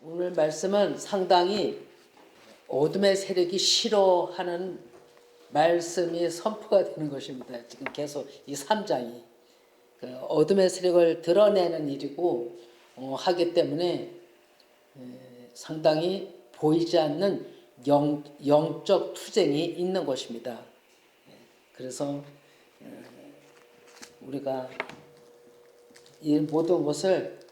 오늘 말씀은 상당히 어둠의 세력이 싫어하는 말씀이 선포가 되는 것입니다. 지금 계속 이 3장이 어둠의 세력을 드러내는 일이고 하기 때문에 상당히 보이지 않는 영적 투쟁이 있는 것입니다. 그래서 우리가 이 모든 것을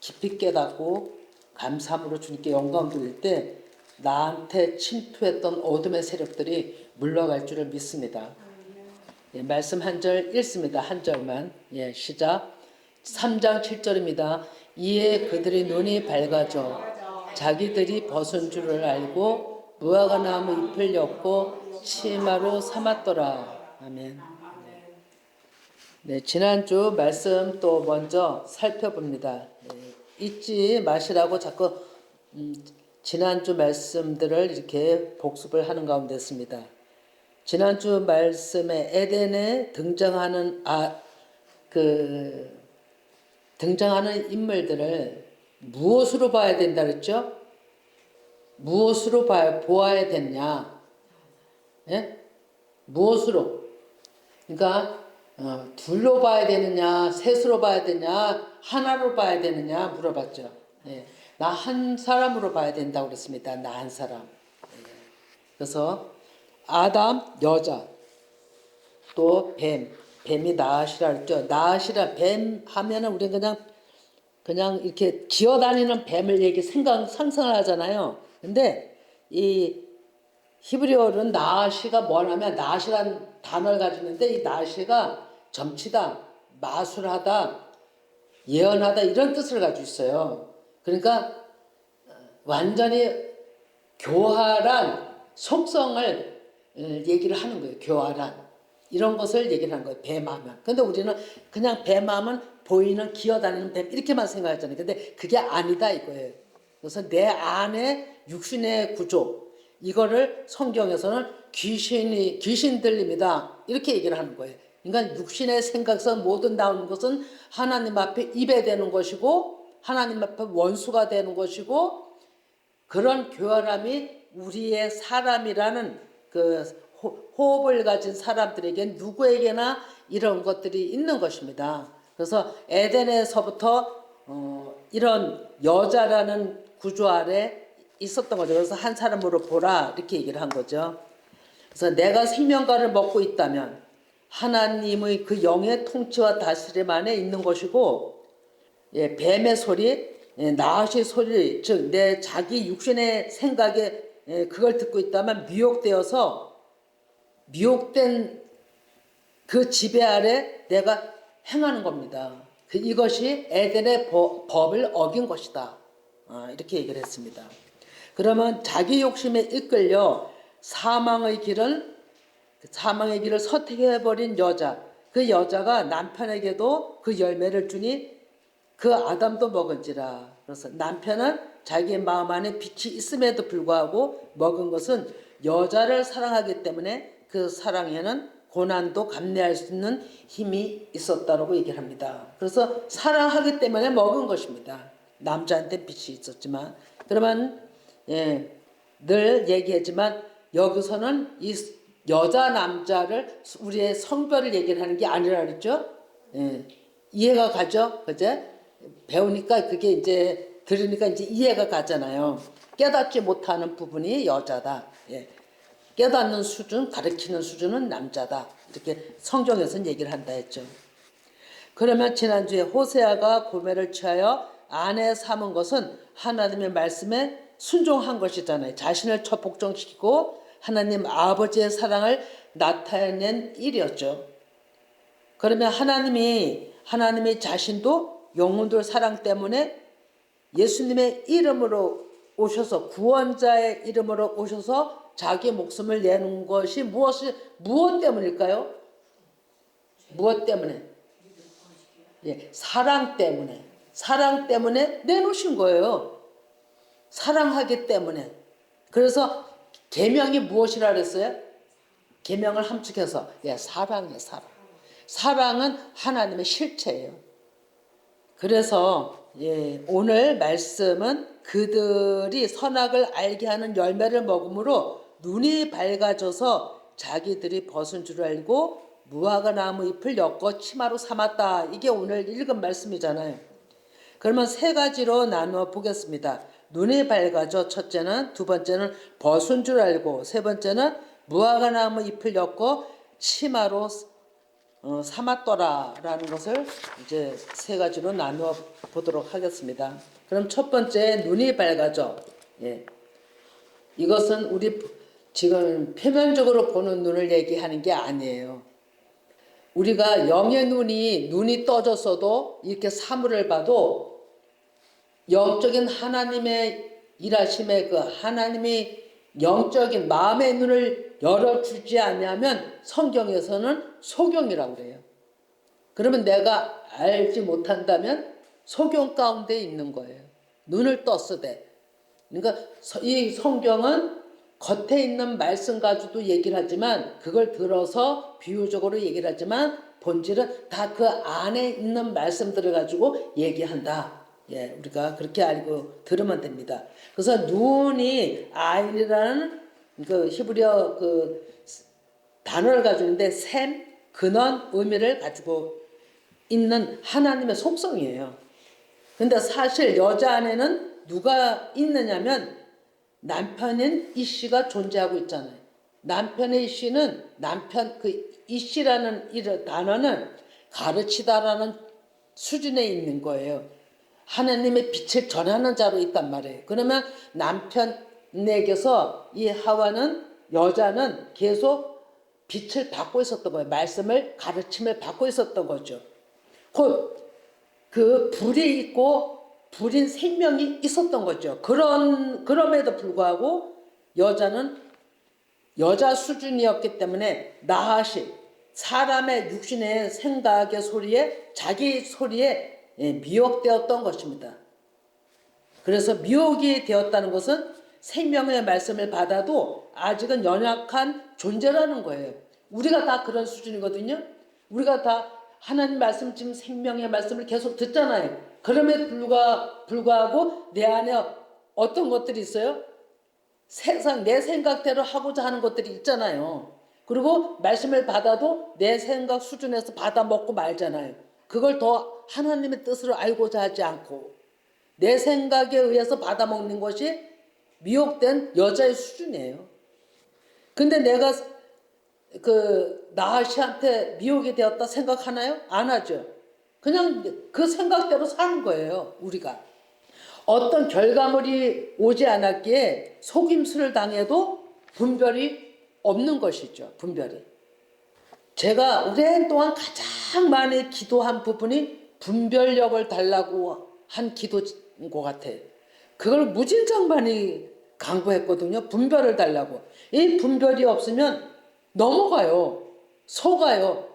깊이 깨닫고 감사함으로 주님께 영광 돌릴 때 나한테 침투했던 어둠의 세력들이 물러갈 줄을 믿습니다. 말씀 한 절 읽습니다. 한 절만. 시작. 3장 7절입니다. 이에 그들의 눈이 밝아져 자기들이 벗은 줄을 알고 무화과 나무 잎을 엮고 치마로 삼았더라. 아멘. 지난주 말씀 또 먼저 살펴봅니다. 잊지 마시라고 자꾸 지난주 말씀들을 이렇게 복습을 하는 가운데 있습니다. 지난주 말씀에 에덴에 등장하는 등장하는 인물들을 무엇으로 봐야 된다 그랬죠? 무엇으로 보아야 되냐? 무엇으로? 그러니까 둘로 봐야 되느냐, 셋으로 봐야 되느냐, 하나로 봐야 되느냐 물어봤죠. 나 한 사람으로 봐야 된다고 그랬습니다. 나 한 사람. 그래서 아담 여자, 또 뱀이 나아시라 그랬죠. 나아시라 뱀 하면은 우리는 그냥 이렇게 기어다니는 뱀을 상상을 하잖아요. 근데 이 히브리어는 나아시가 뭐냐면 나아시라는 단어를 가지고 있는데 이 나아시가 점치다, 마술하다, 예언하다 이런 뜻을 가지고 있어요. 그러니까 완전히 교활한 속성을 얘기를 하는 거예요. 교활한 이런 것을 얘기를 하는 거예요. 뱀하면. 근데 우리는 그냥 뱀하면 보이는 기어다니는 뱀 이렇게만 생각하잖아요. 근데 그게 아니다 이거예요. 그래서 내 안에 육신의 구조 이거를 성경에서는 귀신 들립니다. 이렇게 얘기를 하는 거예요. 그러니까 육신의 생각에서 모든 나오는 것은 하나님 앞에 입에대는 것이고 하나님 앞에 원수가 되는 것이고 그런 교활함이 우리의 사람이라는 그 호흡을 가진 사람들에게 누구에게나 이런 것들이 있는 것입니다. 그래서 에덴에서부터 이런 여자라는 구조 아래 있었던 거죠. 그래서 한 사람으로 보라 이렇게 얘기를 한 거죠. 그래서 내가 생명과를 먹고 있다면 하나님의 그 영의 통치와 다스림 안에 있는 것이고 뱀의 소리, 나아시 소리, 즉 내 자기 육신의 생각에 그걸 듣고 있다면 미혹된 그 지배 아래 내가 행하는 겁니다. 이것이 에덴의 법을 어긴 것이다. 이렇게 얘기를 했습니다. 그러면 자기 욕심에 이끌려 사망의 길을 선택해버린 여자, 그 여자가 남편에게도 그 열매를 주니 그 아담도 먹은지라. 그래서 남편은 자기의 마음 안에 빛이 있음에도 불구하고 먹은 것은 여자를 사랑하기 때문에 그 사랑에는 고난도 감내할 수 있는 힘이 있었다고 얘기를 합니다. 그래서 사랑하기 때문에 먹은 것입니다. 남자한테 빛이 있었지만 그러면 늘 얘기하지만 여기서는 이 여자 남자를 우리의 성별을 얘기를 하는 게 아니라 그랬죠. 이해가 가죠, 그제? 배우니까 그게 이제 들으니까 이제 이해가 가잖아요. 깨닫지 못하는 부분이 여자다. 깨닫는 수준, 가르치는 수준은 남자다. 이렇게 성경에서는 얘기를 한다 했죠. 그러면 지난주에 호세아가 고멜을 취하여 아내 삼은 것은 하나님의 말씀에 순종한 것이잖아요. 자신을 복종시키고 하나님 아버지의 사랑을 나타낸 일이었죠. 그러면 하나님의 자신도 영혼들 사랑 때문에 예수님의 이름으로 오셔서 구원자의 이름으로 오셔서 자기 목숨을 내는 것이 무엇 때문일까요? 무엇 때문에? 사랑 때문에 내놓으신 거예요. 사랑하기 때문에. 그래서 계명이 무엇이라 그랬어요? 계명을 함축해서 사랑이에요. 사랑은 하나님의 실체예요. 그래서 예, 오늘 말씀은 그들이 선악을 알게 하는 열매를 먹음으로 눈이 밝아져서 자기들이 벗은 줄 알고 무화과 나무 잎을 엮어 치마로 삼았다. 이게 오늘 읽은 말씀이잖아요. 그러면 세 가지로 나누어 보겠습니다. 눈이 밝아져 첫째는, 두 번째는 벗은 줄 알고, 세 번째는 무화과 나무 잎을 엮고 치마로 삼았더라라는 것을 이제 세 가지로 나누어 보도록 하겠습니다. 그럼 첫 번째 눈이 밝아져. 예. 이것은 우리 지금 표면적으로 보는 눈을 얘기하는 게 아니에요. 우리가 영의 눈이 떠졌어도 이렇게 사물을 봐도 영적인 하나님의 일하심에 그 하나님이 영적인 마음의 눈을 열어주지 않으면 성경에서는 소경이라고 그래요. 그러면 내가 알지 못한다면 소경 가운데 있는 거예요. 눈을 떴으되. 그러니까 이 성경은 겉에 있는 말씀 가지고도 얘기를 하지만 그걸 들어서 비유적으로 얘기를 하지만 본질은 다 그 안에 있는 말씀들을 가지고 얘기한다. 예, 우리가 그렇게 알고 들으면 됩니다. 그래서 눈이 아인이라는 그 히브리어 그 단어를 가지고 있는데 샘, 근원, 의미를 가지고 있는 하나님의 속성이에요. 근데 사실 여자 안에는 누가 있느냐면 남편인 이씨가 존재하고 있잖아요. 남편의 이씨는 남편 그 이씨라는 이 단어는 가르치다라는 수준에 있는 거예요. 하나님의 빛을 전하는 자로 있단 말이에요. 그러면 남편에게서 이 하와는 여자는 계속 빛을 받고 있었던 거예요. 말씀을 가르침을 받고 있었던 거죠. 그 불이 있고 불인 생명이 있었던 거죠. 그럼에도 불구하고 여자는 여자 수준이었기 때문에 나하시 사람의 육신의 생각의 소리에 자기 소리에 미혹되었던 것입니다. 그래서 미혹이 되었다는 것은 생명의 말씀을 받아도 아직은 연약한 존재라는 거예요. 우리가 다 그런 수준이거든요. 우리가 다 하나님 말씀 지금 생명의 말씀을 계속 듣잖아요. 그럼에도 불구하고 내 안에 어떤 것들이 있어요? 세상 내 생각대로 하고자 하는 것들이 있잖아요. 그리고 말씀을 받아도 내 생각 수준에서 받아 먹고 말잖아요. 그걸 더 하나님의 뜻으로 알고자 하지 않고 내 생각에 의해서 받아 먹는 것이 미혹된 여자의 수준이에요. 근데 내가 그 나하시한테 미혹이 되었다 생각하나요? 안 하죠. 그냥 그 생각대로 사는 거예요. 우리가 어떤 결과물이 오지 않았기에 속임수를 당해도 분별이 없는 것이죠. 분별이. 제가 오랜 동안 가장 많이 기도한 부분이 분별력을 달라고 한 기도인 것 같아요. 그걸 무진장 많이 강구했거든요. 분별을 달라고. 이 분별이 없으면 넘어가요. 속아요.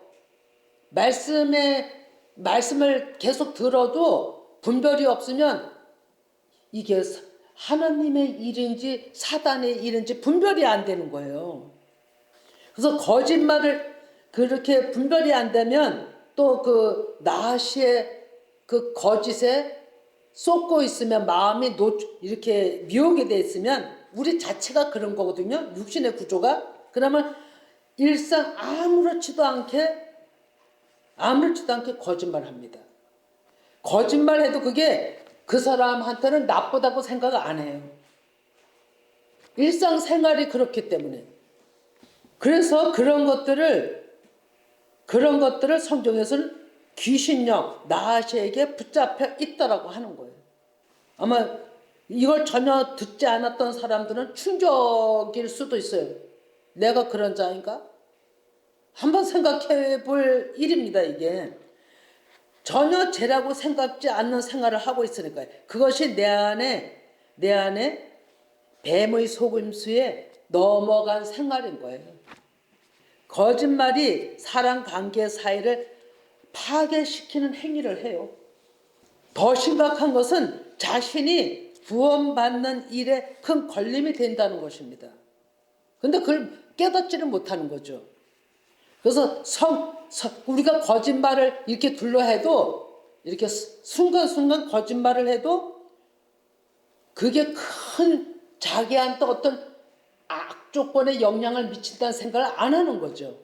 말씀을 계속 들어도 분별이 없으면 이게 하나님의 일인지 사단의 일인지 분별이 안 되는 거예요. 그래서 거짓말을 그렇게 분별이 안 되면 또 그 나하시의 그 거짓에 쏟고 있으면 마음이 이렇게 미혹이 돼 있으면 우리 자체가 그런 거거든요. 육신의 구조가. 그러면 일상 아무렇지도 않게 거짓말합니다. 거짓말해도 그게 그 사람한테는 나쁘다고 생각 안 해요. 일상생활이 그렇기 때문에. 그래서 그런 것들을 성경에서는 귀신력, 나하시에게 붙잡혀 있다라고 하는 거예요. 아마 이걸 전혀 듣지 않았던 사람들은 충격일 수도 있어요. 내가 그런 자인가? 한번 생각해 볼 일입니다, 이게. 전혀 죄라고 생각지 않는 생활을 하고 있으니까요. 그것이 내 안에 뱀의 속임수에 넘어간 생활인 거예요. 거짓말이 사람 관계 사이를 파괴시키는 행위를 해요. 더 심각한 것은 자신이 구원받는 일에 큰 걸림이 된다는 것입니다. 근데 그걸 깨닫지를 못하는 거죠. 그래서 우리가 거짓말을 이렇게 둘러해도 이렇게 순간순간 거짓말을 해도 그게 큰 자기한테 어떤 악조건에 영향을 미친다는 생각을 안 하는 거죠.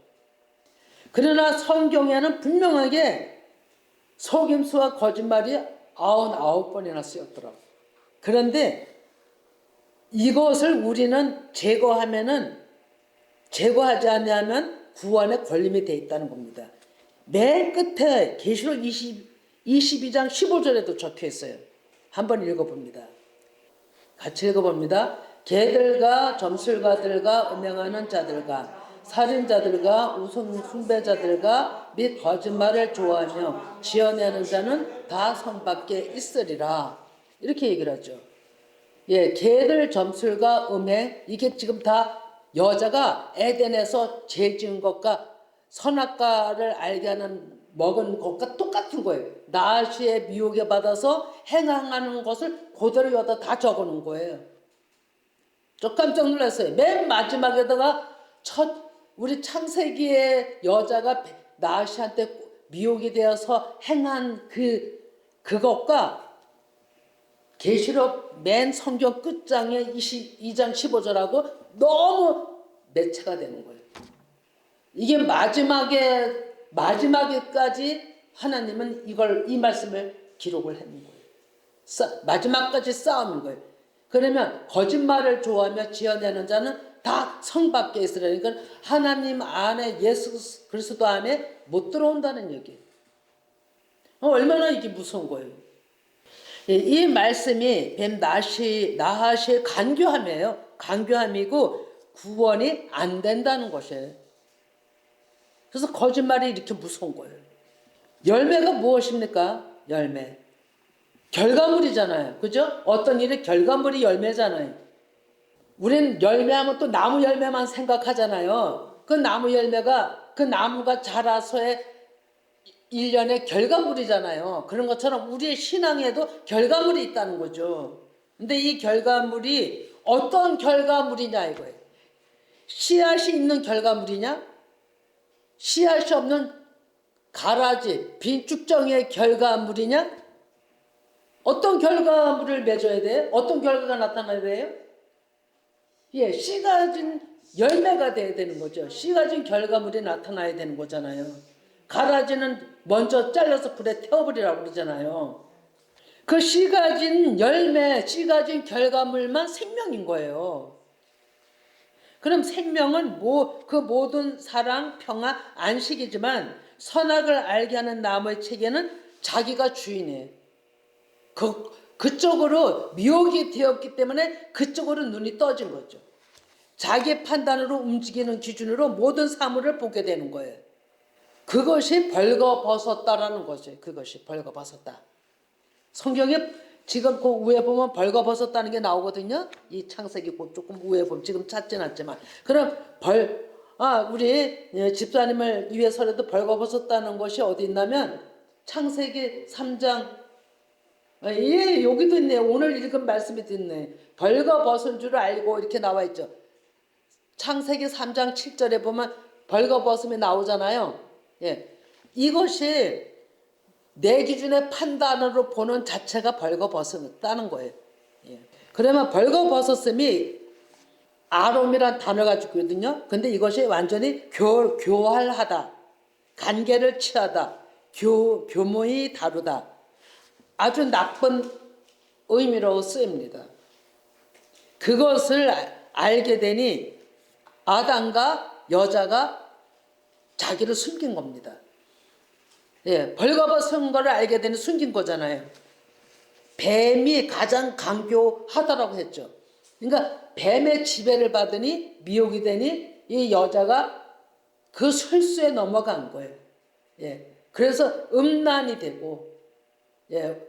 그러나 성경에는 분명하게 속임수와 거짓말이 99번이나 쓰였더라고요. 그런데 이것을 우리는 제거하지 않으면 구원의 걸림이 돼 있다는 겁니다. 맨 끝에 계시록 22장 15절에도 적혀 있어요. 한번 읽어봅니다. 같이 읽어봅니다. 개들과 점술가들과 음행하는 자들과 살인자들과 우상 숭배자들과 및 거짓말을 좋아하며 지어내는 자는 다 성 밖에 있으리라. 이렇게 얘기를 하죠. 예, 개들, 점술과 음행, 이게 지금 다 여자가 에덴에서 죄 지은 것과 선악과를 알게 하는 먹은 것과 똑같은 거예요. 나시의 미혹에 받아서 행하는 것을 그대로 여기다 다 적어 놓은 거예요. 저 깜짝 놀랐어요. 맨 마지막에다가 우리 창세기의 여자가 나시한테 미혹이 되어서 행한 그것과 계시록 맨 성경 끝장에 22장 15절하고 너무 매체가 되는 거예요. 이게 마지막에까지 하나님은 이 말씀을 기록을 했는 거예요. 마지막까지 쌓은 거예요. 그러면 거짓말을 좋아하며 지어내는 자는 다 성 밖에 있으라니까 하나님 안에 예수 그리스도 안에 못 들어온다는 얘기예요. 얼마나 이게 무서운 거예요. 이 말씀이 나하시의 간교함이에요. 간교함이고 구원이 안 된다는 것이에요. 그래서 거짓말이 이렇게 무서운 거예요. 열매가 무엇입니까? 열매. 결과물이잖아요. 그죠? 어떤 일의 결과물이 열매잖아요. 우린 열매하면 또 나무 열매만 생각하잖아요. 그 나무가 자라서의 일련의 결과물이잖아요. 그런 것처럼 우리의 신앙에도 결과물이 있다는 거죠. 근데 이 결과물이 어떤 결과물이냐 이거예요. 씨앗이 있는 결과물이냐? 씨앗이 없는 가라지, 빈 쭉정이의 결과물이냐? 어떤 결과물을 맺어야 돼요? 어떤 결과가 나타나야 돼요? 예, 씨 가진 열매가 돼야 되는 거죠. 씨 가진 결과물이 나타나야 되는 거잖아요. 가라지는 먼저 잘라서 불에 태워버리라고 그러잖아요. 그 씨 가진 열매, 씨 가진 결과물만 생명인 거예요. 그럼 생명은 그 모든 사랑, 평화, 안식이지만 선악을 알게 하는 나무의 체계는 자기가 주인이에요. 그쪽으로 미혹이 되었기 때문에 그쪽으로 눈이 떠진 거죠. 자기 판단으로 움직이는 기준으로 모든 사물을 보게 되는 거예요. 그것이 벌거벗었다라는 것이에요. 그것이 벌거벗었다. 성경에 지금 그 위에 보면 벌거벗었다는 게 나오거든요. 이 창세기 조금 위에 보면 지금 찾진 않지만 그럼 우리 집사님을 위해서라도 벌거벗었다는 것이 어디 있냐면 창세기 3장 예, 여기도 있네. 오늘 읽은 말씀이 있네. 벌거벗은 줄 알고 이렇게 나와 있죠. 창세기 3장 7절에 보면 벌거벗음이 나오잖아요. 예, 이것이 내 기준의 판단으로 보는 자체가 벌거벗었다는 거예요. 예. 그러면 벌거벗었음이 아롬이란 단어가 있거든요. 근데 이것이 완전히 교활하다, 관계를 취하다, 교모히 다루다. 아주 나쁜 의미로 쓰입니다. 그것을 알게 되니 아담과 여자가 자기를 숨긴 겁니다. 예, 벌거벗은 거를 알게 되니 숨긴 거잖아요. 뱀이 가장 강교하다라고 했죠. 그러니까 뱀의 지배를 받으니 미혹이 되니 이 여자가 그 설수에 넘어간 거예요. 예, 그래서 음란이 되고, 예,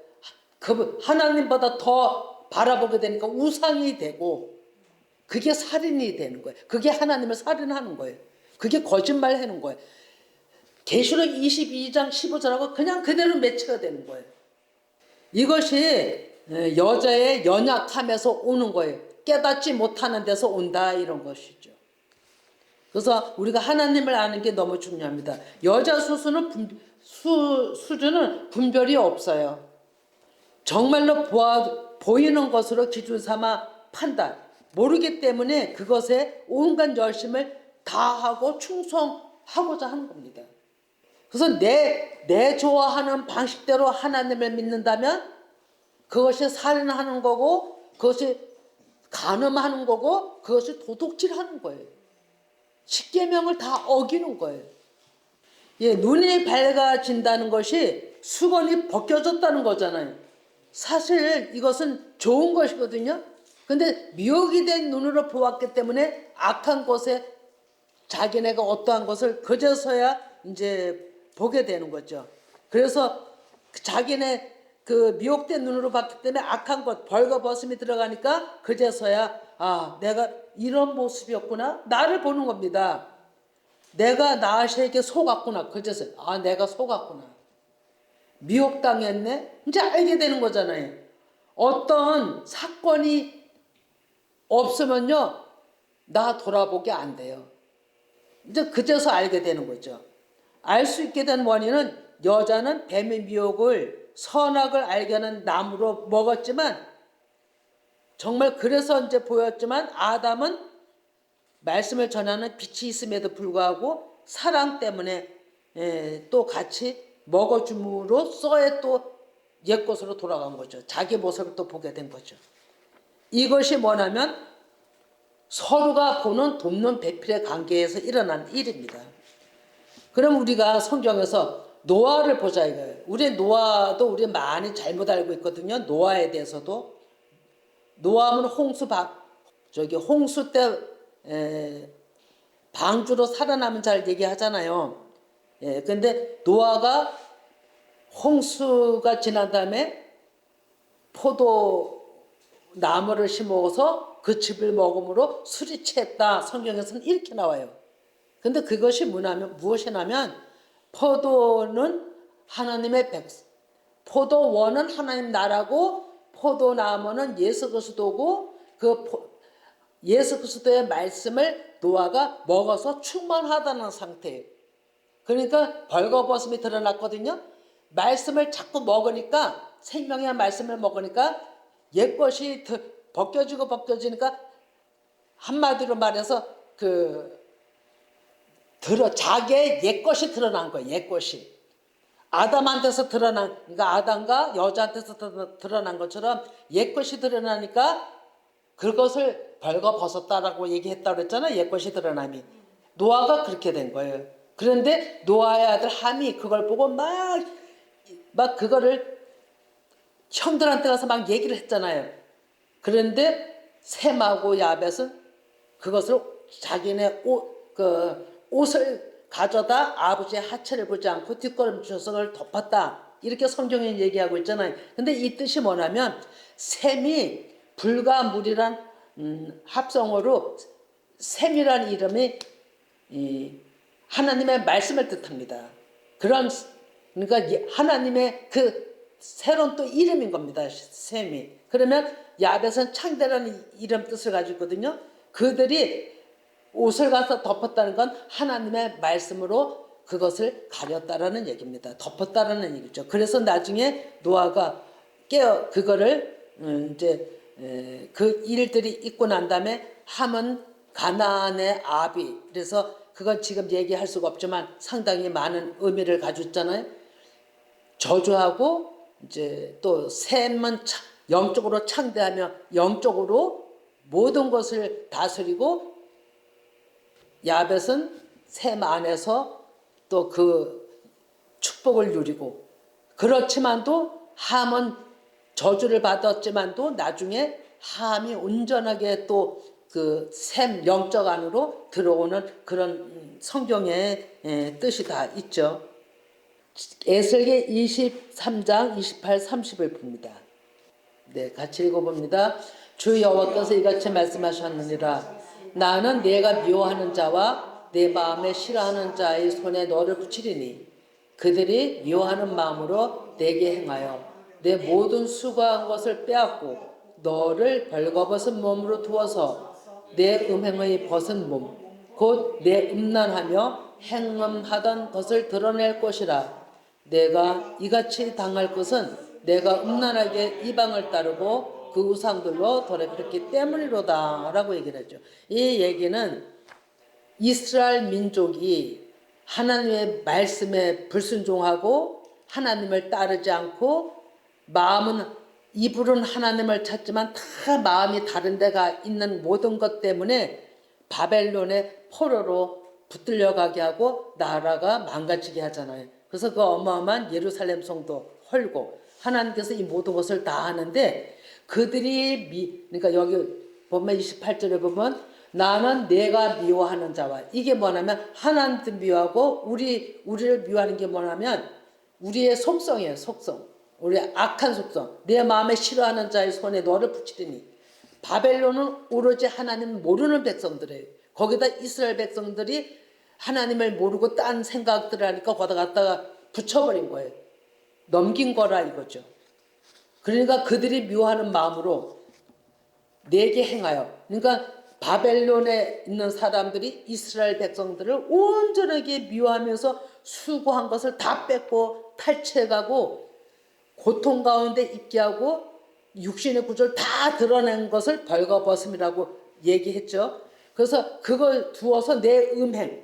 하나님보다 더 바라보게 되니까 우상이 되고, 그게 살인이 되는 거예요. 그게 하나님을 살인하는 거예요. 그게 거짓말 하는 거예요. 계시록 22장 15절하고 그냥 그대로 매치가 되는 거예요. 이것이 여자의 연약함에서 오는 거예요. 깨닫지 못하는 데서 온다 이런 것이죠. 그래서 우리가 하나님을 아는 게 너무 중요합니다. 여자 수수는 수준은 분별이 없어요. 정말로 보이는 것으로 기준 삼아 판단. 모르기 때문에 그것에 온갖 열심을 다하고 충성하고자 하는 겁니다. 그래서 내 좋아하는 방식대로 하나님을 믿는다면 그것이 살인하는 거고, 그것이 간음하는 거고, 그것이 도둑질하는 거예요. 십계명을 다 어기는 거예요. 예, 눈이 밝아진다는 것이 수건이 벗겨졌다는 거잖아요. 사실 이것은 좋은 것이거든요. 근데 미혹이 된 눈으로 보았기 때문에 악한 것에 자기네가 어떠한 것을 그제서야 이제 보게 되는 거죠. 그래서 자기네 그 미혹된 눈으로 봤기 때문에 악한 것, 벌거벗음이 들어가니까 그제서야 내가 이런 모습이었구나. 나를 보는 겁니다. 내가 나에게 속았구나. 그제서 내가 속았구나. 미혹당했네. 이제 알게 되는 거잖아요. 어떤 사건이 없으면요, 나 돌아보게 안 돼요. 이제 그제서 알게 되는 거죠. 알 수 있게 된 원인은 여자는 뱀의 미혹을 선악을 알게 하는 나무로 먹었지만, 정말 그래서 이제 보였지만 아담은 말씀을 전하는 빛이 있음에도 불구하고 사랑 때문에 또 같이 먹어줌으로써의 또 옛것으로 돌아간 거죠. 자기 모습을 또 보게 된 거죠. 이것이 뭐냐면 서로가 보는 돕는 배필의 관계에서 일어난 일입니다. 그럼 우리가 성경에서 노아를 보자 이거예요. 우리 노아도 우리 많이 잘못 알고 있거든요. 노아에 대해서도. 노아하면 홍수 때 방주로 살아남은 자를 얘기하잖아요. 근데 노아가 홍수가 지난 다음에 포도 나무를 심어서 그 즙을 먹음으로 술이 취했다. 성경에서는 이렇게 나와요. 근데 그것이 무엇이냐면 포도는 하나님의 백성, 포도원은 하나님 나라고 포도나무는 예수 그리스도고 예수 그리스도의 말씀을 노아가 먹어서 충만하다는 상태예요. 그러니까 벌거벗음이 드러났거든요. 말씀을 자꾸 먹으니까, 생명의 말씀을 먹으니까 옛것이 벗겨지니까 한마디로 말해서 자기의 옛것이 드러난 거예요. 옛것이. 아담한테서 드러난, 그러니까 아담과 여자한테서 드러난 것처럼 옛것이 드러나니까 그것을 벌거벗었다라고 얘기했다고 그랬잖아요. 옛것이 드러남이. 노아가 그렇게 된 거예요. 그런데 노아의 아들 함이 그걸 보고 막 그거를 형들한테 가서 막 얘기를 했잖아요. 그런데 셈하고 야벳은 그것을 자기네 옷을 가져다 아버지의 하체를 보지 않고 뒷걸음 주석을 덮었다. 이렇게 성경에 얘기하고 있잖아요. 근데 이 뜻이 뭐냐면 셈이 불과 물이란 합성어로 셈이란 이름이 하나님의 말씀을 뜻합니다. 그러니까 하나님의 새로운 또 이름인 겁니다. 셈이. 그러면 야벳은 창대라는 이름 뜻을 가지고 있거든요. 그들이 옷을 가서 덮었다는 건 하나님의 말씀으로 그것을 가렸다라는 얘기입니다. 덮었다라는 얘기죠. 그래서 나중에 노아가 그거를 이제 그 일들이 있고 난 다음에 함은 가나안의 아비. 그래서 그건 지금 얘기할 수가 없지만 상당히 많은 의미를 가지고 있잖아요. 저주하고 이제 또 셈은 영적으로 창대하며 영적으로 모든 것을 다스리고, 야벳은 셈 안에서 또 그 축복을 누리고, 그렇지만도 함은 저주를 받았지만도 나중에 함이 온전하게 또 그 셈 영적 안으로 들어오는 그런 성경의 뜻이 다 있죠. 에스겔 23장 28, 30을 봅니다. 네, 같이 읽어봅니다. 주 여호와께서 이같이 말씀하셨느니라. 나는 내가 미워하는 자와 내 마음에 싫어하는 자의 손에 너를 붙이리니 그들이 미워하는 마음으로 내게 행하여 내 모든 수고한 것을 빼앗고 너를 벌거벗은 몸으로 두어서 내 음행의 벗은 몸 곧 내 음란하며 행음하던 것을 드러낼 것이라. 내가 이같이 당할 것은 내가 음란하게 이방을 따르고 그 우상들로 돌아섰기 때문이로다 라고 얘기를 하죠. 이 얘기는 이스라엘 민족이 하나님의 말씀에 불순종하고 하나님을 따르지 않고 입으로는 하나님을 찾지만 다 마음이 다른 데가 있는 모든 것 때문에 바벨론의 포로로 붙들려가게 하고 나라가 망가지게 하잖아요. 그래서 그 어마어마한 예루살렘 성도 헐고 하나님께서 이 모든 것을 다 하는데 그들이 그러니까 여기 보면 28절에 보면 나는 내가 미워하는 자와 이게 뭐냐면 하나님도 미워하고 우리를 미워하는 게 뭐냐면 우리의 속성이에요. 속성. 우리의 악한 속성. 내 마음에 싫어하는 자의 손에 너를 붙이리니 바벨론은 오로지 하나님 모르는 백성들이에요. 거기다 이스라엘 백성들이 하나님을 모르고 딴 생각들을 하니까 거기다 갖다가 붙여버린 거예요. 넘긴 거라 이거죠. 그러니까 그들이 미워하는 마음으로 내게 행하여 그러니까 바벨론에 있는 사람들이 이스라엘 백성들을 온전하게 미워하면서 수고한 것을 다 뺏고 탈취해가고 고통 가운데 있게 하고 육신의 구조를 다 드러낸 것을 벌거벗음이라고 얘기했죠. 그래서 그걸 두어서 내 음행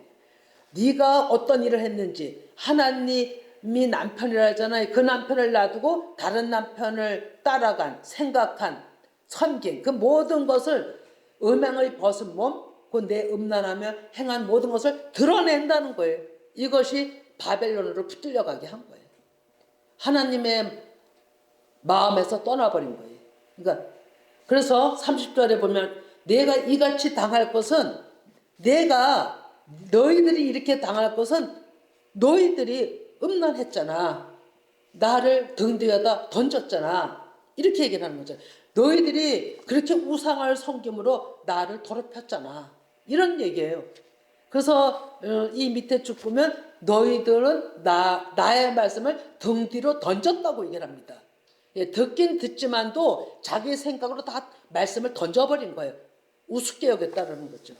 네가 어떤 일을 했는지 하나님이 남편이라 하잖아요. 그 남편을 놔두고 다른 남편을 따라간 생각한 섬긴 그 모든 것을 음행을 벗은 몸, 그 내 음란하며 행한 모든 것을 드러낸다는 거예요. 이것이 바벨론으로 붙들려가게 한 거예요. 하나님의 마음에서 떠나버린 거예요. 그러니까 그래서 30절에 보면 내가 이같이 당할 것은 너희들이 이렇게 당할 것은 너희들이 음란했잖아. 나를 등 뒤에다 던졌잖아. 이렇게 얘기를 하는 거죠. 너희들이 그렇게 우상을 섬김으로 나를 더럽혔잖아. 이런 얘기예요. 그래서 이 밑에 쭉 보면 너희들은 나의 말씀을 등 뒤로 던졌다고 얘기를 합니다. 예, 듣긴 듣지만도 자기 생각으로 다 말씀을 던져버린 거예요. 우습게 여겼다는 거죠.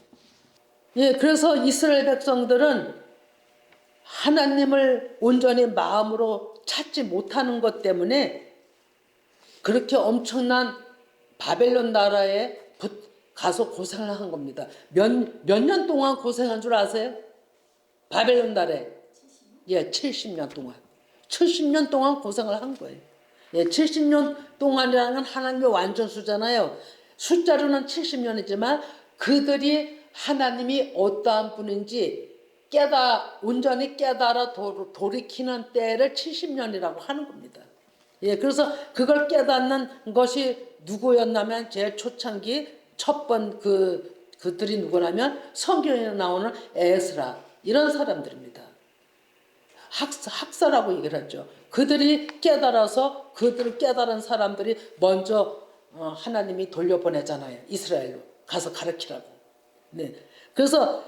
예, 그래서 이스라엘 백성들은 하나님을 온전히 마음으로 찾지 못하는 것 때문에 그렇게 엄청난 바벨론 나라에 가서 고생을 한 겁니다. 몇 년 동안 고생한 줄 아세요? 바벨론 나라에. 예, 70년 동안. 70년 동안 고생을 한 거예요. 예, 70년 동안이라는 건 하나님의 완전수잖아요. 숫자로는 70년이지만 그들이 하나님이 어떠한 분인지 온전히 깨달아 돌이키는 때를 70년이라고 하는 겁니다. 예, 그래서 그걸 깨닫는 것이 누구였냐면 제일 초창기 첫 번 그들이 누구냐면 성경에 나오는 에스라 이런 사람들입니다. 학사라고 얘기를 하죠. 그들이 깨달아서 그들을 깨달은 사람들이 먼저 하나님이 돌려보내잖아요. 이스라엘로 가서 가르치라고. 네. 그래서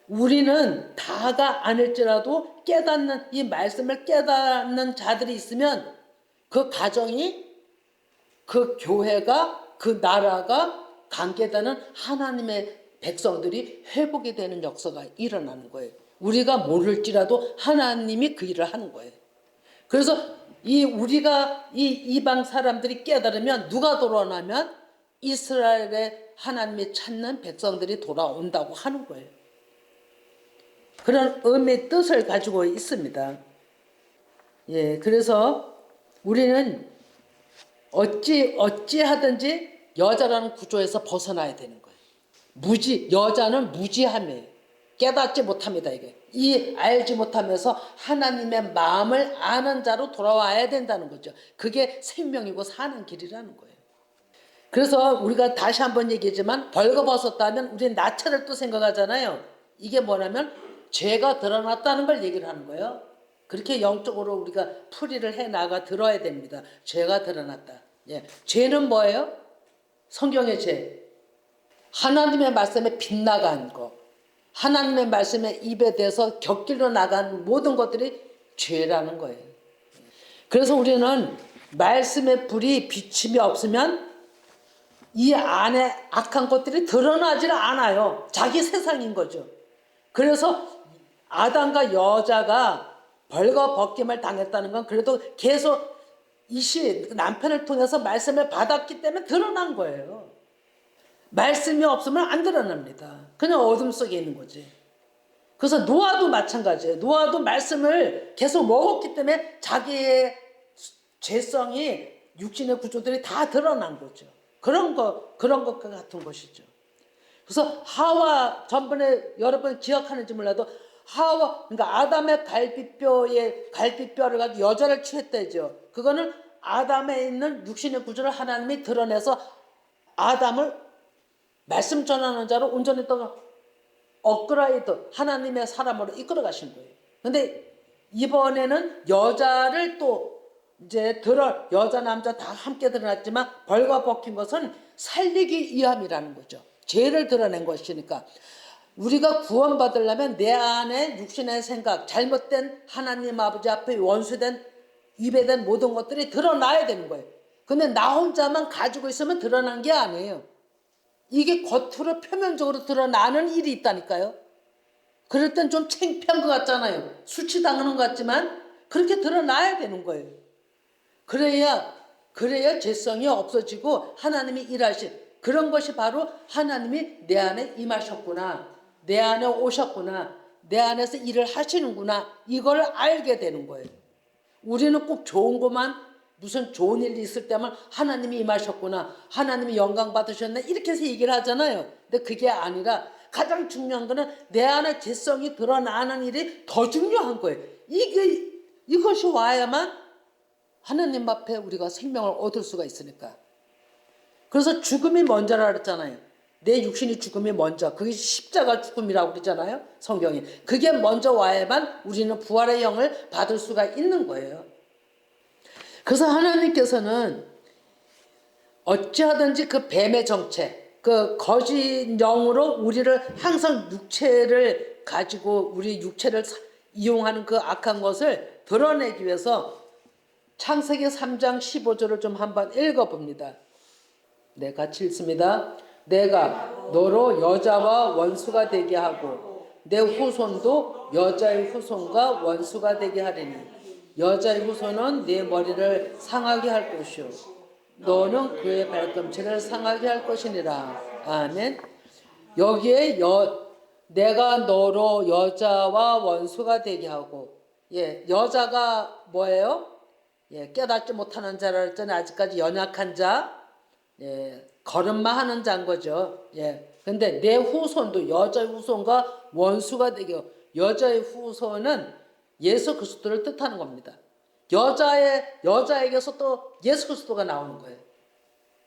우리는 다가 아닐지라도 이 말씀을 깨닫는 자들이 있으면 그 가정이 그 교회가 그 나라가 관계되는 하나님의 백성들이 회복이 되는 역사가 일어나는 거예요. 우리가 모를지라도 하나님이 그 일을 하는 거예요. 그래서 우리가 이 이방 사람들이 깨달으면 누가 돌아오냐면 이스라엘의 하나님이 찾는 백성들이 돌아온다고 하는 거예요. 그런 의미의 뜻을 가지고 있습니다. 예, 그래서 우리는 어찌하든지 여자라는 구조에서 벗어나야 되는 거예요. 여자는 무지함이에요. 깨닫지 못합니다, 이게. 알지 못하면서 하나님의 마음을 아는 자로 돌아와야 된다는 거죠. 그게 생명이고 사는 길이라는 거예요. 그래서 우리가 다시 한번 얘기했지만 벌거벗었다면 우리는 나체를 또 생각하잖아요. 이게 뭐냐면 죄가 드러났다는 걸 얘기를 하는 거예요. 그렇게 영적으로 우리가 풀이를 해나가 들어야 됩니다. 죄가 드러났다. 예. 죄는 뭐예요? 성경의 죄. 하나님의 말씀에 빗나간 거. 하나님의 말씀에 입에 대서 곁길로 나간 모든 것들이 죄라는 거예요. 그래서 우리는 말씀의 불이 비침이 없으면 이 안에 악한 것들이 드러나질 않아요. 자기 세상인 거죠. 그래서 아담과 여자가 벌거 벗김을 당했다는 건 그래도 계속 이시 남편을 통해서 말씀을 받았기 때문에 드러난 거예요. 말씀이 없으면 안 드러납니다. 그냥 어둠 속에 있는 거지. 그래서 노아도 마찬가지예요. 노아도 말씀을 계속 먹었기 때문에 자기의 죄성이 육신의 구조들이 다 드러난 거죠. 그런 것과 같은 것이죠. 그래서 하와, 전번에 여러분 기억하는지 몰라도 하와, 그러니까 아담의 갈비뼈를 가지고 여자를 취했다죠. 그거는 아담에 있는 육신의 구조를 하나님이 드러내서 아담을 말씀 전하는 자로 온전히 또 업그레이드 하나님의 사람으로 이끌어 가신 거예요. 근데 이번에는 여자를 또 이제 여자 남자 다 함께 드러났지만 벌과 벗긴 것은 살리기 위함이라는 거죠. 죄를 드러낸 것이니까 우리가 구원받으려면 내 안에 육신의 생각, 잘못된 하나님 아버지 앞에 원수된 위배된 모든 것들이 드러나야 되는 거예요. 근데 나 혼자만 가지고 있으면 드러난 게 아니에요. 이게 겉으로 표면적으로 드러나는 일이 있다니까요. 그럴 땐 좀 창피한 것 같잖아요. 수치당하는 것 같지만 그렇게 드러나야 되는 거예요. 그래야 죄성이 없어지고 하나님이 일하신 그런 것이 바로 하나님이 내 안에 임하셨구나, 내 안에 오셨구나, 내 안에서 일을 하시는구나, 이걸 알게 되는 거예요. 우리는 꼭 좋은 것만, 무슨 좋은 일이 있을 때만 하나님이 임하셨구나, 하나님이 영광 받으셨네, 이렇게 해서 얘기를 하잖아요. 근데 그게 아니라 가장 중요한 거는 내 안에 죄성이 드러나는 일이 더 중요한 거예요. 이것이 와야만 하나님 앞에 우리가 생명을 얻을 수가 있으니까. 그래서 죽음이 먼저라 그랬잖아요. 내 육신이 죽음이 먼저. 그게 십자가 죽음이라고 그러잖아요. 성경이. 그게 먼저 와야만 우리는 부활의 영을 받을 수가 있는 거예요. 그래서 하나님께서는 어찌하든지 그 뱀의 정체, 그 거짓 영으로 우리를 항상 육체를 가지고 우리 육체를 이용하는 그 악한 것을 드러내기 위해서 창세기 3장 15절을 좀 한번 읽어봅니다. 네, 같이 읽습니다. 내가 너로 여자와 원수가 되게 하고 내 후손도 여자의 후손과 원수가 되게 하리니 여자의 후손은 네 머리를 상하게 할 것이요 너는 그의 발꿈치를 상하게 할 것이니라. 아멘. 여기에 내가 너로 여자와 원수가 되게 하고, 여자가 뭐예요? 깨닫지 못하는 자라 했잖아요. 아직까지 연약한 자, 걸음만 하는 자인 거죠. 근데 내 후손도 여자의 후손과 원수가 되게, 여자의 후손은 예수 그리스도를 뜻하는 겁니다. 여자에게서 또 예수 그리스도가 나오는 거예요.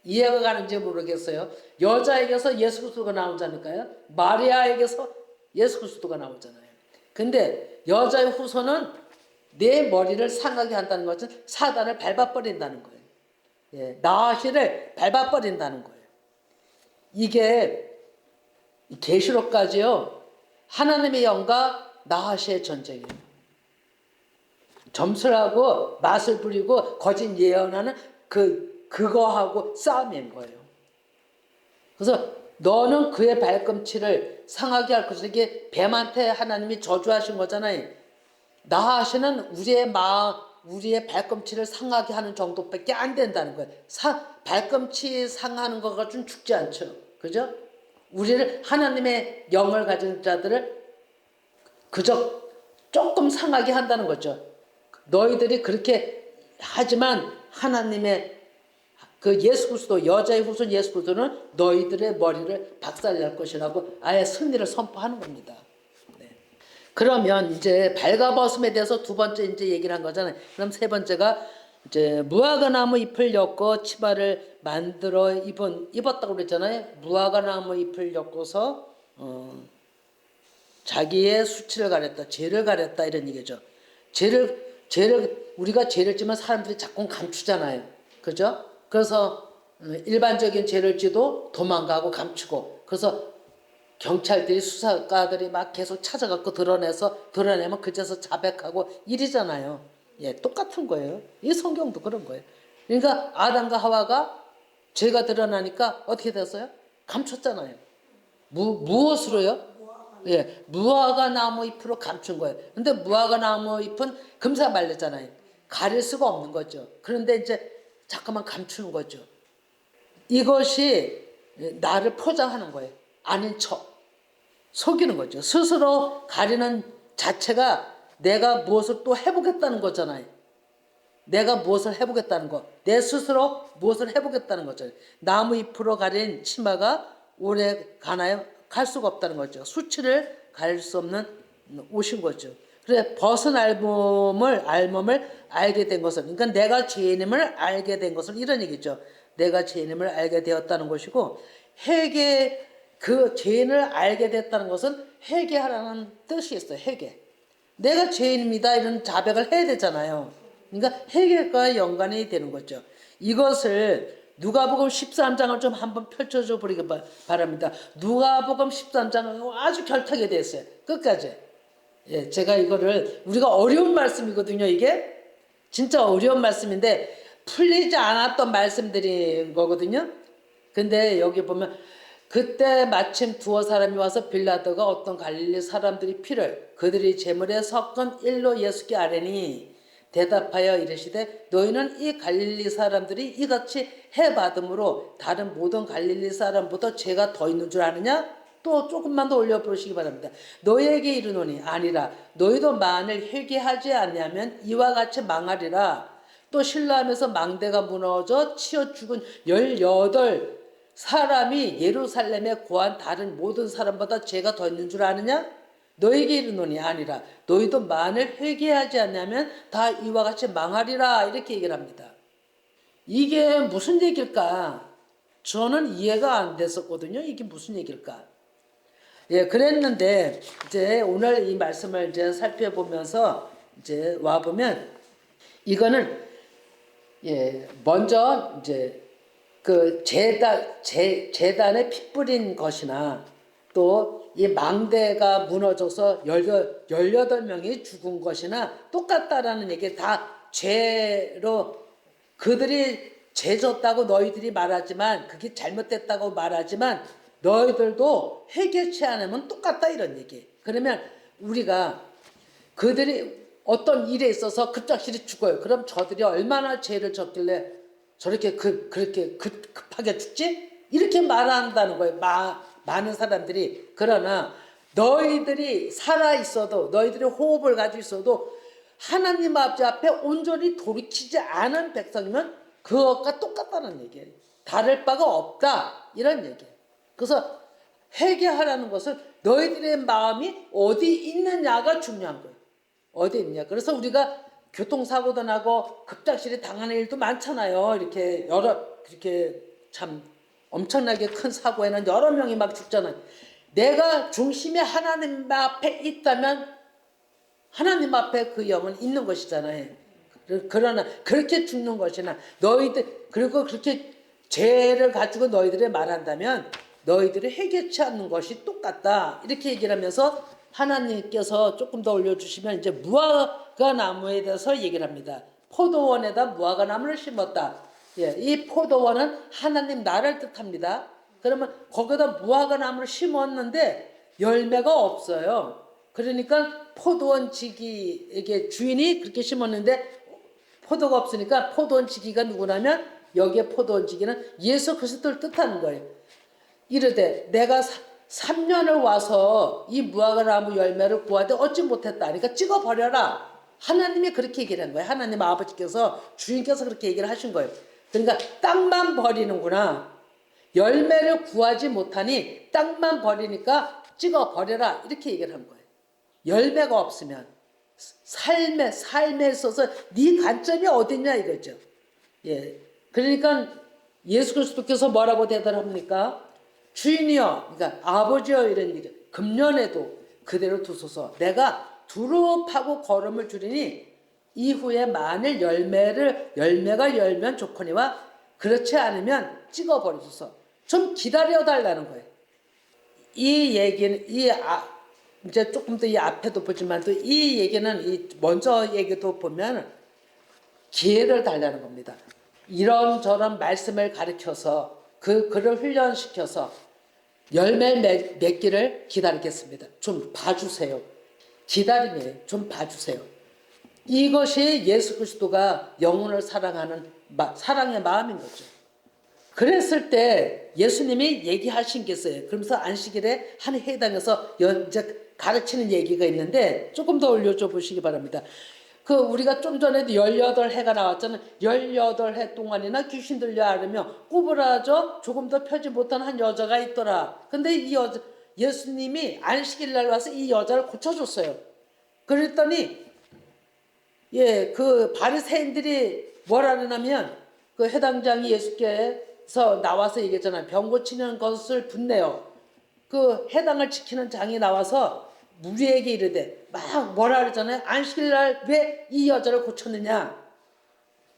이해가 가는지 모르겠어요. 여자에게서 예수 그리스도가 나오자니까요. 마리아에게서 예수 그리스도가 나오잖아요. 근데 여자의 후손은 내 머리를 상하게 한다는 것은 사단을 밟아버린다는 거예요. 나아시를 밟아버린다는 거예요. 이게 계시록까지요. 하나님의 영과 나아시의 전쟁이에요. 점술하고 맛을 부리고 거짓 예언하는 그거하고 싸움인 거예요. 그래서 너는 그의 발꿈치를 상하게 할 것을, 이게 뱀한테 하나님이 저주하신 거잖아요. 나아시는 우리의 발꿈치를 상하게 하는 정도밖에 안 된다는 거예요. 발꿈치 상하는 것과 좀 죽지 않죠. 그죠? 우리를, 하나님의 영을 가진 자들을 그저 조금 상하게 한다는 거죠. 너희들이 그렇게 하지만 하나님의 그 예수 그리스도, 여자의 후손 예수 그리스도는 너희들의 머리를 박살낼 것이라고 아예 승리를 선포하는 겁니다. 그러면 이제 발가벗음에 대해서 두 번째 이제 얘기를 한 거잖아요. 그럼 세 번째가 이제 무화과나무 잎을 엮고 치마를 만들어 입었다고 그랬잖아요. 무화과나무 잎을 엮어서 자기의 수치를 가렸다, 죄를 가렸다, 이런 얘기죠. 우리가 죄를 지면 사람들이 자꾸 감추잖아요. 그죠? 그래서 일반적인 죄를 지도 도망가고 감추고, 그래서 경찰들이, 수사가들이 막 계속 찾아갖고 드러내면 그제서 자백하고 이리잖아요. 똑같은 거예요. 이 성경도 그런 거예요. 그러니까 아담과 하와가 죄가 드러나니까 어떻게 됐어요? 감췄잖아요. 무엇으로요? 예, 무화과 나무 잎으로 감춘 거예요. 근데 무화과 나무 잎은 금사 말렸잖아요. 가릴 수가 없는 거죠. 그런데 이제 잠깐만 감추는 거죠. 이것이 나를 포장하는 거예요. 아닌 척. 속이는 거죠. 스스로 가리는 자체가 내가 무엇을 또 해보겠다는 거잖아요. 내가 무엇을 해보겠다는 거. 내 스스로 무엇을 해보겠다는 거죠. 나무 잎으로 가린 치마가 오래 가나요? 갈 수가 없다는 거죠. 수치를 가릴 수 없는 옷인 거죠. 그래 벗은 알몸을 알게 된 것을, 그러니까 내가 죄인임을 알게 된 것을, 이런 얘기죠. 내가 죄인임을 알게 되었다는 것이고, 회개, 그 죄인을 알게 됐다는 것은 회개하라는 뜻이 있어요. 회개. 내가 죄인입니다 이런 자백을 해야 되잖아요. 그러니까 회개과 연관이 되는 거죠. 이것을 누가복음 13장을 좀 한번 펼쳐줘 보시기 바랍니다. 누가복음 13장은 아주 결탁에 대했어요. 끝까지. 예, 제가 이거를, 우리가 어려운 말씀이거든요. 이게 진짜 어려운 말씀인데 풀리지 않았던 말씀들인 거거든요. 근데 여기 보면, 그때 마침 두어 사람이 와서 빌라도가 어떤 갈릴리 사람들이 피를 그들이 제물에 섞은 일로 예수께 아뢰니 대답하여 이르시되, 너희는 이 갈릴리 사람들이 이같이 해받음으로 다른 모든 갈릴리 사람보다 죄가 더 있는 줄 아느냐? 또 조금만 더 올려보시기 바랍니다. 너희에게 이르노니 아니라 너희도 만일 회개하지 않냐면 이와 같이 망하리라. 또 신라함에서 망대가 무너져 치어 죽은 18 사람이 예루살렘에 거한 다른 모든 사람보다 죄가 더 있는 줄 아느냐? 너에게 이르노니 아니라 너희도 만일 회개하지 않냐면 다 이와 같이 망하리라. 이렇게 얘기를 합니다. 이게 무슨 얘기일까? 저는 이해가 안 됐었거든요. 이게 무슨 얘기일까? 예, 그랬는데 이제 오늘 이 말씀을 이제 살펴보면서 이제 와 보면, 이거는 예, 먼저 이제 그 재단에 피 뿌린 것이나 또 이 망대가 무너져서 18명이 죽은 것이나 똑같다라는 얘기, 다 죄로 그들이 죄 졌다고 너희들이 말하지만, 그게 잘못됐다고 말하지만 너희들도 회개치 않으면 똑같다, 이런 얘기. 그러면 우리가 그들이 어떤 일에 있어서 급작스레 죽어요. 그럼 저들이 얼마나 죄를 졌길래 저렇게 그렇게 급하게 죽지? 이렇게 말한다는 거예요. 많은 사람들이. 그러나 너희들이 살아 있어도, 너희들이 호흡을 가지고 있어도 하나님 앞에 온전히 돌이키지 않은 백성이면 그것과 똑같다는 얘기예요. 다를 바가 없다, 이런 얘기예요. 그래서 회개하라는 것은 너희들의 마음이 어디 있느냐가 중요한 거예요. 어디 있냐. 그래서 우리가 교통사고도 나고 급작스레 당하는 일도 많잖아요. 이렇게 참 엄청나게 큰 사고에는 여러 명이 막 죽잖아요. 내가 중심이 하나님 앞에 있다면 하나님 앞에 그 영은 있는 것이잖아요. 그러나 그렇게 죽는 것이나 너희들, 그리고 그렇게 죄를 가지고 너희들이 말한다면 너희들이 회개치 않는 것이 똑같다, 이렇게 얘기를 하면서 하나님께서 조금 더 올려주시면 이제 무화과 나무에 대해서 얘기를 합니다. 포도원에다 무화과 나무를 심었다. 예, 이 포도원은 하나님 나를 뜻합니다. 그러면 거기다 무화과 나무를 심었는데 열매가 없어요. 그러니까 포도원 지기에게, 주인이 그렇게 심었는데 포도가 없으니까 포도원 지기가 누구냐면, 여기에 포도원 지기는 예수 그리스도를 뜻하는 거예요. 이르되 내가 3년을 와서 이 무화과 나무 열매를 구하되 얻지 못했다. 그러니까 찍어버려라. 하나님이 그렇게 얘기를 한 거예요. 하나님 아버지께서, 주인께서 그렇게 얘기를 하신 거예요. 그러니까 땅만 버리는구나. 열매를 구하지 못하니 땅만 버리니까 찍어버려라. 이렇게 얘기를 한 거예요. 열매가 없으면 삶에 있어서 네 관점이 어딨냐 이거죠. 예. 그러니까 예수 그리스도께서 뭐라고 대답합니까? 주인이여, 그러니까 아버지여, 이런 일, 금년에도 그대로 두소서. 내가 두루 파고 걸음을 줄이니 이후에 만일 열매가 열면 좋거니와 그렇지 않으면 찍어버리소서. 좀 기다려 달라는 거예요. 이 얘기는 이제 조금 더 이 앞에도 보지만 또 이 얘기는 이 먼저 얘기도 보면 기회를 달라는 겁니다. 이런저런 말씀을 가르쳐서 그를 훈련시켜서 열매 맺기를 기다리겠습니다. 좀 봐주세요. 기다림이에요. 좀 봐주세요. 이것이 예수 그리스도가 영혼을 사랑하는 사랑의 마음인 거죠. 그랬을 때 예수님이 얘기하신 게 있어요. 그러면서 안식일에 한 회당에서 이제 가르치는 얘기가 있는데 조금 더 올려줘 보시기 바랍니다. 그 우리가 좀 전에도 18해가 나왔잖아요. 18해 동안이나 귀신 들려 앓으며 꼬부라져 조금 더 펴지 못한 한 여자가 있더라. 근데 이 여자, 예수님이 안식일 날 와서 이 여자를 고쳐줬어요. 그랬더니 그 바리새인들이 뭐라 그러냐면 그 해당장이 예수께서 나와서 얘기했잖아요. 병 고치는 것을 분내요. 그 해당을 지키는 장이 나와서 우리에게 이르되 막 뭐라 그러잖아요. 안식일 날 왜 이 여자를 고쳤느냐.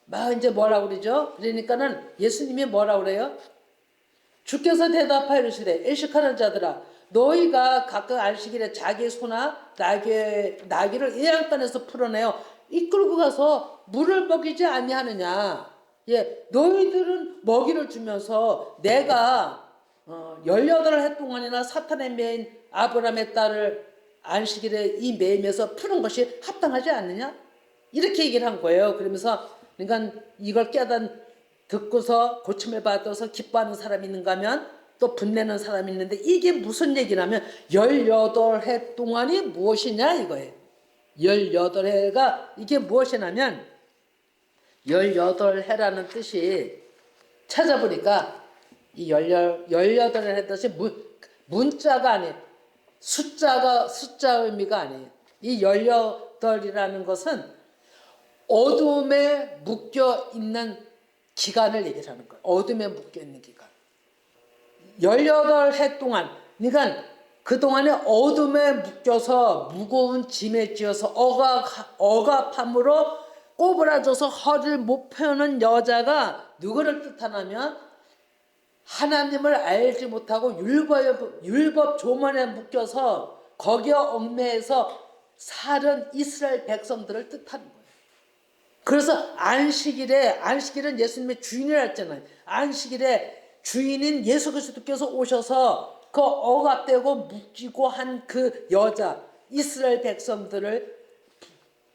막 이제 뭐라 그러죠. 그러니까는 예수님이 뭐라 그래요. 주께서 대답하여 이르시되 일식하는 자들아 너희가 각각 안식일에 자기 소나 나귀를 예양간에서 풀어내어 이끌고 가서 물을 먹이지 아니하느냐. 너희들은 먹이를 주면서 내가 18해 동안이나 사탄의 메인 아브라함의 딸을 안식일에 이 매임에서 푸는 것이 합당하지 않느냐? 이렇게 얘기를 한 거예요. 그러면서 그러니까 이걸 듣고서 고침을 받아서 기뻐하는 사람이 있는가 하면 또 분내는 사람이 있는데 이게 무슨 얘기냐면 18해 동안이 무엇이냐 이거예요. 18해가 이게 무엇이냐면 18해라는 뜻이 찾아보니까 이 18의 뜻이 문자가 아니에요. 숫자 의미가 아니에요. 이 18이라는 것은 어둠에 묶여 있는 기간을 얘기하는 거예요. 어둠에 묶여 있는 기간. 18해 동안, 그러니까 그동안에 어둠에 묶여서 무거운 짐에 쥐어서 억압함으로 꼬부라져서 허리를 못 펴는 여자가 누구를 뜻하냐면 하나님을 알지 못하고 율법 조문에 묶여서 거기에 얽매여서 살은 이스라엘 백성들을 뜻하는 거예요. 그래서 안식일은 예수님의 주인이라 했잖아요. 안식일에 주인인 예수 그리스도께서 오셔서 그 억압되고 묶이고 한 그 여자 이스라엘 백성들을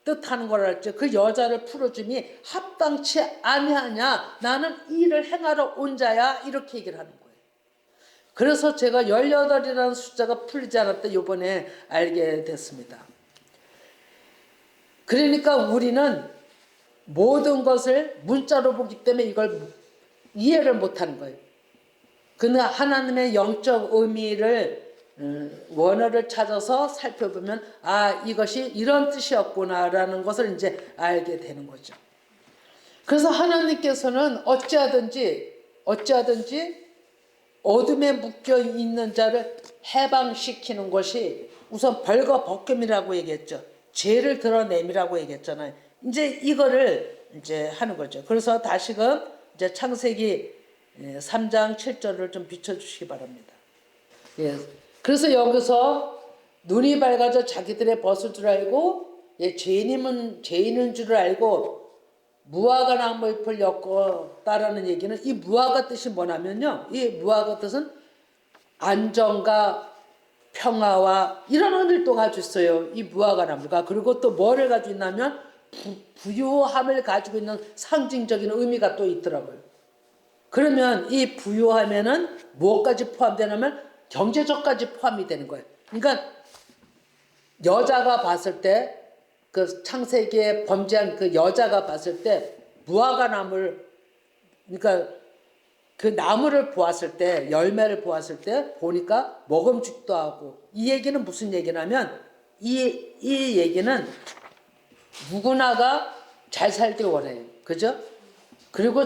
뜻하는 거라 했죠. 그 여자를 풀어줌이 합당치 아니하냐. 나는 이 일을 행하러 온 자야. 이렇게 얘기를 하는 거예요. 그래서 제가 18이라는 숫자가 풀리지 않았다 이번에 알게 됐습니다. 그러니까 우리는 모든 것을 문자로 보기 때문에 이걸 이해를 못하는 거예요. 그러나 하나님의 영적 의미를 원어를 찾아서 살펴보면 이것이 이런 뜻이었구나라는 것을 이제 알게 되는 거죠. 그래서 하나님께서는 어찌하든지 어둠에 묶여 있는 자를 해방시키는 것이 우선 벌거 벗김이라고 얘기했죠. 죄를 드러냄이라고 얘기했잖아요. 이제 이거를 이제 하는 거죠. 그래서 다시금 이제 창세기 3장 7절을 좀 비춰주시기 바랍니다. 그래서 여기서 눈이 밝아져 자기들의 벗을 줄 알고 죄인인 줄을 알고 무화과 나무 잎을 엮었다라는 얘기는 이 무화과 뜻이 뭐냐면요. 이 무화과 뜻은 안정과 평화와 이런 의미를 또 가지고 있어요. 이 무화과 나무가. 그리고 또 뭐를 가지고 있냐면 부유함을 가지고 있는 상징적인 의미가 또 있더라고요. 그러면 이 부유함에는 무엇까지 포함되냐면 경제적까지 포함이 되는 거예요. 그러니까 여자가 봤을 때 그 창세기에 범죄한 그 여자가 봤을 때 무화과 나무를 그러니까 그 나무를 보았을 때 열매를 보았을 때 보니까 먹음직도 하고 이 얘기는 무슨 얘기냐면 이 얘기는 누구나가 잘 살길 원해요. 그죠? 그리고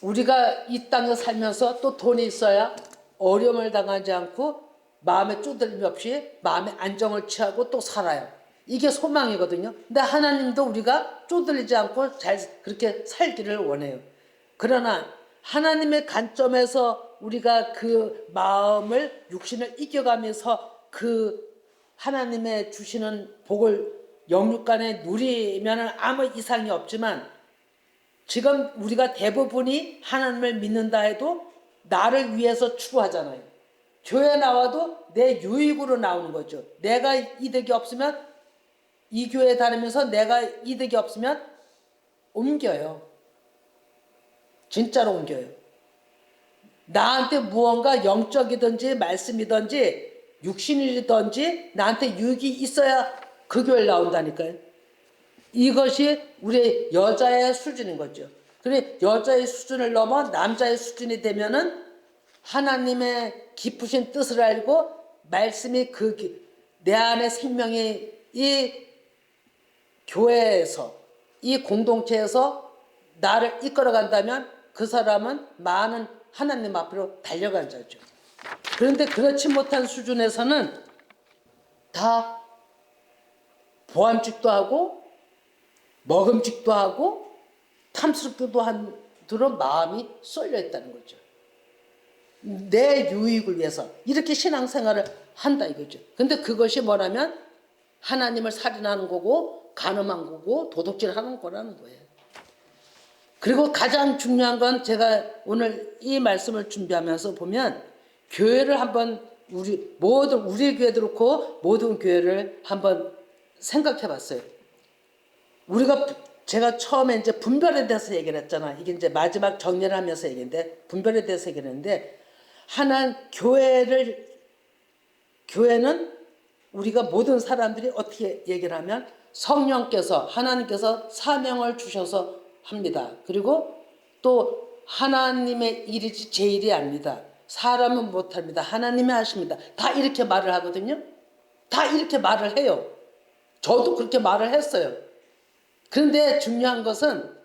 우리가 이 땅에 살면서 또 돈이 있어야 어려움을 당하지 않고 마음에 쪼들림 없이 마음의 안정을 취하고 또 살아요. 이게 소망이거든요. 근데 하나님도 우리가 쪼들리지 않고 잘 그렇게 살기를 원해요. 그러나 하나님의 관점에서 우리가 그 마음을 육신을 이겨가면서 그 하나님의 주시는 복을 영육간에 누리면 아무 이상이 없지만 지금 우리가 대부분이 하나님을 믿는다 해도 나를 위해서 추구하잖아요. 교회 나와도 내 유익으로 나오는 거죠. 내가 이득이 없으면 이 교회 다니면서 내가 이득이 없으면 옮겨요. 진짜로 옮겨요. 나한테 무언가 영적이든지 말씀이든지 육신이든지 나한테 유익이 있어야 그 교회를 나온다니까요. 이것이 우리 여자의 수준인 거죠. 그래 여자의 수준을 넘어 남자의 수준이 되면은 하나님의 깊으신 뜻을 알고 말씀이 내 안에 생명이 이 교회에서 이 공동체에서 나를 이끌어 간다면 그 사람은 많은 하나님 앞으로 달려간 자죠. 그런데 그렇지 못한 수준에서는 다 보암직도 하고 먹음직도 하고 탐스럽기도 한 들은 마음이 쏠려 있다는 거죠. 내 유익을 위해서 이렇게 신앙생활을 한다 이거죠. 근데 그것이 뭐라면 하나님을 살인하는 거고 간음한 거고 도둑질하는 거라는 거예요. 그리고 가장 중요한 건 제가 오늘 이 말씀을 준비하면서 보면 교회를 한번 우리 교회도 그렇고 모든 교회를 한번 생각해 봤어요. 제가 처음에 이제 분별에 대해서 얘기를 했잖아. 이게 이제 마지막 정리를 하면서 얘기인데 분별에 대해서 얘기를 했는데 교회는 우리가 모든 사람들이 어떻게 얘기를 하면 하나님께서 사명을 주셔서 합니다. 그리고 또 하나님의 일이지 제 일이 아닙니다. 사람은 못합니다. 하나님이 하십니다. 다 이렇게 말을 하거든요. 다 이렇게 말을 해요. 저도 그렇게 말을 했어요. 그런데 중요한 것은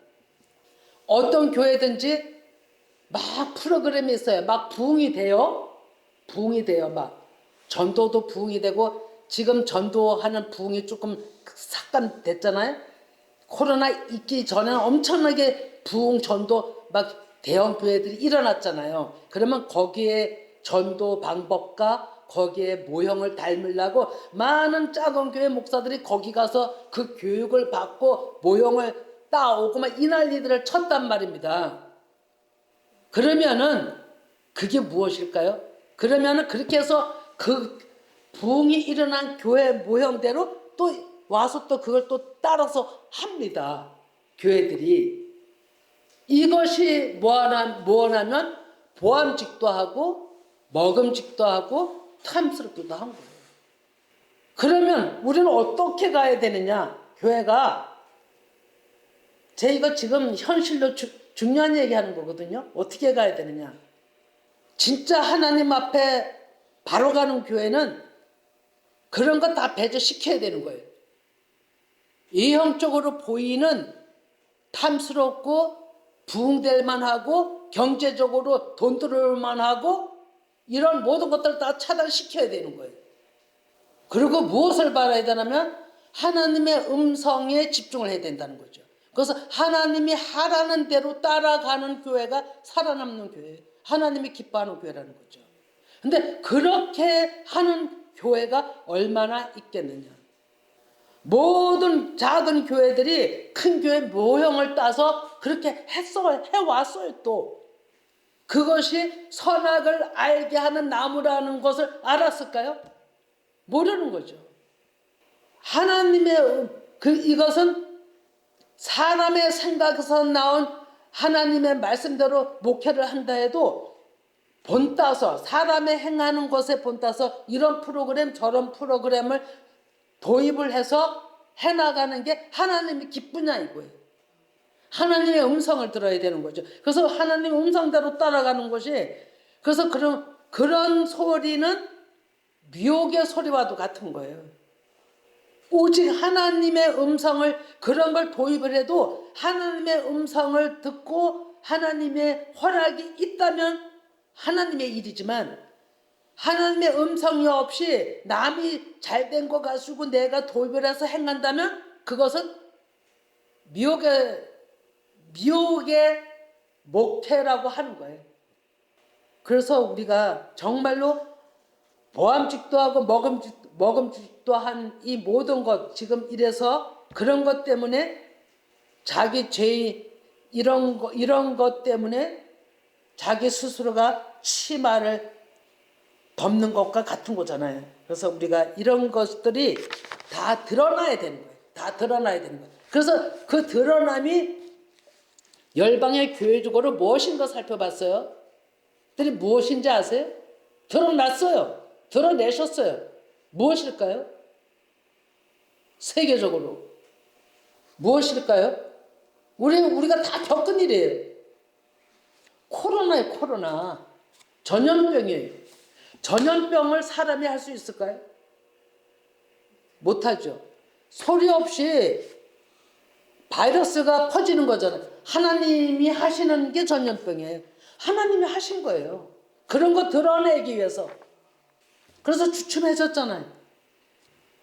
어떤 교회든지 막 프로그램이 있어요. 막 부흥이 돼요. 막 전도도 부흥이 되고 지금 전도하는 부흥이 조금 삭감됐잖아요. 코로나 있기 전에는 엄청나게 부흥 전도 막 대형 교회들이 일어났잖아요. 그러면 거기에 전도 방법과 거기에 모형을 닮으려고 많은 작은 교회 목사들이 거기 가서 그 교육을 받고 모형을 따오고 막 이 난리들을 쳤단 말입니다. 그러면은 그게 무엇일까요? 그러면은 그렇게 해서 그 부흥이 일어난 교회 모형대로 또 와서 또 그걸 또 따라서 합니다. 교회들이. 이것이 뭐하냐면 보암직도 하고 먹음직도 하고 탐스럽기도 한 거예요. 그러면 우리는 어떻게 가야 되느냐? 교회가 저희가 지금 현실로 중요한 얘기하는 거거든요. 어떻게 가야 되느냐? 진짜 하나님 앞에 바로 가는 교회는 그런 거 다 배제시켜야 되는 거예요. 이형적으로 보이는 탐스럽고 부흥될 만하고 경제적으로 돈 들어올 만하고 이런 모든 것들을 다 차단시켜야 되는 거예요. 그리고 무엇을 바라야 되냐면 하나님의 음성에 집중을 해야 된다는 거죠. 그래서 하나님이 하라는 대로 따라가는 교회가 살아남는 교회예요. 하나님이 기뻐하는 교회라는 거죠. 근데 그렇게 하는 교회가 얼마나 있겠느냐. 모든 작은 교회들이 큰 교회 모형을 따서 그렇게 해왔어요. 또 그것이 선악을 알게 하는 나무라는 것을 알았을까요? 모르는 거죠. 하나님의 이것은 사람의 생각에서 나온 하나님의 말씀대로 목회를 한다 해도 본따서 사람의 행하는 것에 본따서 이런 프로그램 저런 프로그램을 도입을 해서 해나가는 게 하나님이 기쁘냐 이거예요. 하나님의 음성을 들어야 되는 거죠. 그래서 하나님의 음성대로 따라가는 것이 그래서 그런 소리는 미혹의 소리와도 같은 거예요. 오직 하나님의 음성을 그런 걸 도입을 해도 하나님의 음성을 듣고 하나님의 허락이 있다면 하나님의 일이지만 하나님의 음성이 없이 남이 잘된 거 가지고 내가 도입을 해서 행한다면 그것은 미혹의 목태라고 하는 거예요. 그래서 우리가 정말로 보암직도 하고 먹음직도 한 이 모든 것 지금 이래서 그런 것 때문에 자기 죄 이런 것 때문에 자기 스스로가 치마를 덮는 것과 같은 거잖아요. 그래서 우리가 이런 것들이 다 드러나야 되는 거예요. 다 드러나야 되는 거예요. 그래서 그 드러남이 열방의 교회적으로 무엇인가 살펴봤어요. 들이 무엇인지 아세요? 드러났어요. 드러내셨어요. 무엇일까요? 세계적으로 무엇일까요? 우리가 다 겪은 일이에요. 코로나예요. 코로나. 전염병이에요. 전염병을 사람이 할 수 있을까요? 못하죠. 소리 없이 바이러스가 퍼지는 거잖아요. 하나님이 하시는 게 전염병이에요. 하나님이 하신 거예요. 그런 거 드러내기 위해서. 그래서 주춤해졌잖아요.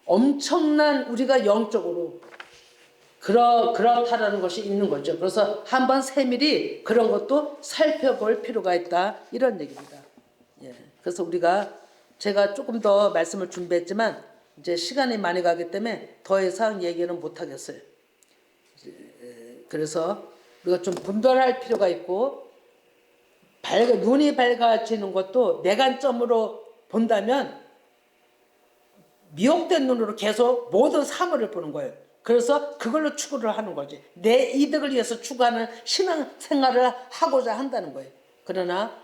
엄청난 우리가 영적으로 그렇다라는 것이 있는 거죠. 그래서 한번 세밀히 그런 것도 살펴볼 필요가 있다. 이런 얘기입니다. 예. 그래서 제가 조금 더 말씀을 준비했지만 이제 시간이 많이 가기 때문에 더 이상 얘기는 못 하겠어요. 그래서 우리가 좀 분별할 필요가 있고 눈이 밝아지는 것도 내관점으로 본다면 미혹된 눈으로 계속 모든 사물을 보는 거예요. 그래서 그걸로 추구를 하는 거지. 내 이득을 위해서 추구하는 신앙생활을 하고자 한다는 거예요. 그러나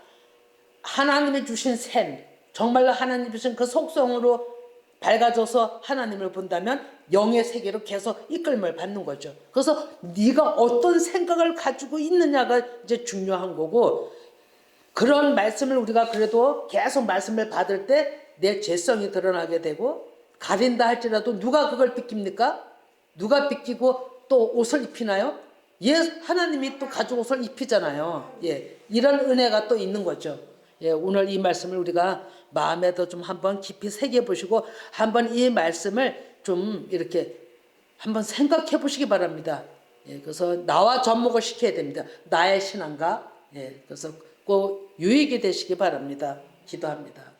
하나님이 주신 샘, 정말로 하나님이 주신 그 속성으로 밝아져서 하나님을 본다면 영의 세계로 계속 이끌림을 받는 거죠. 그래서 네가 어떤 생각을 가지고 있느냐가 이제 중요한 거고, 그런 말씀을 우리가 그래도 계속 말씀을 받을 때 내 죄성이 드러나게 되고, 가린다 할지라도 누가 그걸 비킵니까? 누가 비키고 또 옷을 입히나요? 하나님이 또 가죽 옷을 입히잖아요. 예, 이런 은혜가 또 있는 거죠. 예, 오늘 이 말씀을 우리가 마음에도 좀 한번 깊이 새겨 보시고 한번 이 말씀을 좀 이렇게 한번 생각해 보시기 바랍니다. 예, 그래서 나와 접목을 시켜야 됩니다. 나의 신앙과. 예, 그래서 꼭 유익이 되시기 바랍니다. 기도합니다.